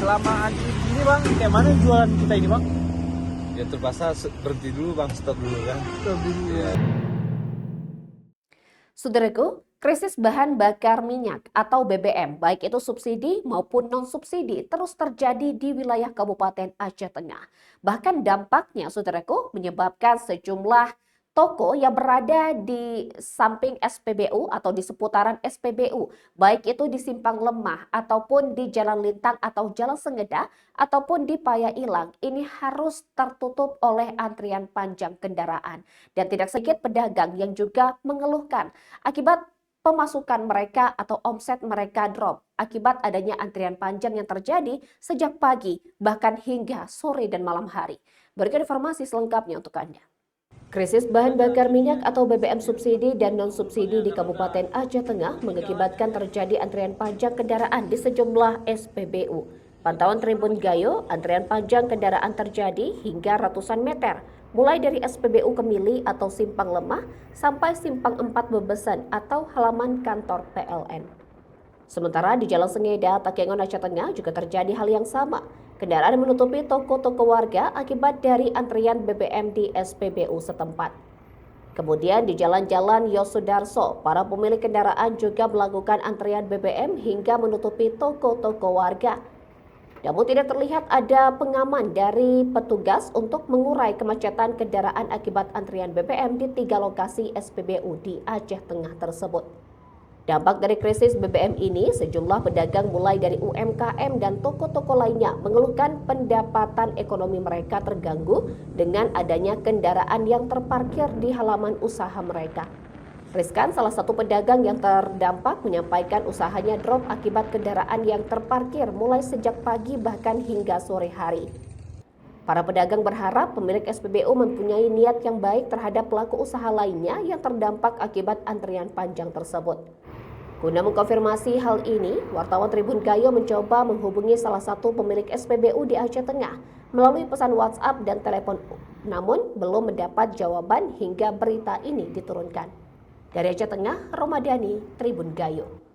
selama antri ini bang, kayak mana jualan kita ini bang? Ya terpaksa berhenti dulu bang, stop dulu kan. Stop dulu. Ya. Saudaraku, krisis bahan bakar minyak atau BBM, baik itu subsidi maupun non-subsidi, terus terjadi di wilayah Kabupaten Aceh Tengah. Bahkan dampaknya, saudaraku, menyebabkan sejumlah toko yang berada di samping SPBU atau di seputaran SPBU, baik itu di Simpang Lemah ataupun di Jalan Lintang atau Jalan Sengeda ataupun di Paya Ilang, ini harus tertutup oleh antrian panjang kendaraan. Dan tidak sedikit pedagang yang juga mengeluhkan akibat pemasukan mereka atau omset mereka drop akibat adanya antrian panjang yang terjadi sejak pagi bahkan hingga sore dan malam hari. Berikut informasi selengkapnya untuk Anda. Krisis bahan bakar minyak atau BBM subsidi dan non-subsidi di Kabupaten Aceh Tengah mengakibatkan terjadi antrian panjang kendaraan di sejumlah SPBU. Pantauan Tribun Gayo, antrian panjang kendaraan terjadi hingga ratusan meter, mulai dari SPBU Kemili atau Simpang Lemah sampai Simpang 4 Bebesan atau halaman kantor PLN. Sementara di Jalan Sengeda, Takengon, Aceh Tengah juga terjadi hal yang sama. Kendaraan menutupi toko-toko warga akibat dari antrian BBM di SPBU setempat. Kemudian di jalan-jalan Yosudarso, para pemilik kendaraan juga melakukan antrian BBM hingga menutupi toko-toko warga. Namun tidak terlihat ada pengaman dari petugas untuk mengurai kemacetan kendaraan akibat antrian BBM di 3 lokasi SPBU di Aceh Tengah tersebut. Dampak dari krisis BBM ini, sejumlah pedagang mulai dari UMKM dan toko-toko lainnya mengeluhkan pendapatan ekonomi mereka terganggu dengan adanya kendaraan yang terparkir di halaman usaha mereka. Rizkan, salah satu pedagang yang terdampak, menyampaikan usahanya drop akibat kendaraan yang terparkir mulai sejak pagi bahkan hingga sore hari. Para pedagang berharap pemilik SPBU mempunyai niat yang baik terhadap pelaku usaha lainnya yang terdampak akibat antrian panjang tersebut. Guna mengkonfirmasi hal ini, wartawan Tribun Gayo mencoba menghubungi salah satu pemilik SPBU di Aceh Tengah melalui pesan WhatsApp dan telepon, namun belum mendapat jawaban hingga berita ini diturunkan. Dari Aceh Tengah, Romadani, Tribun Gayo.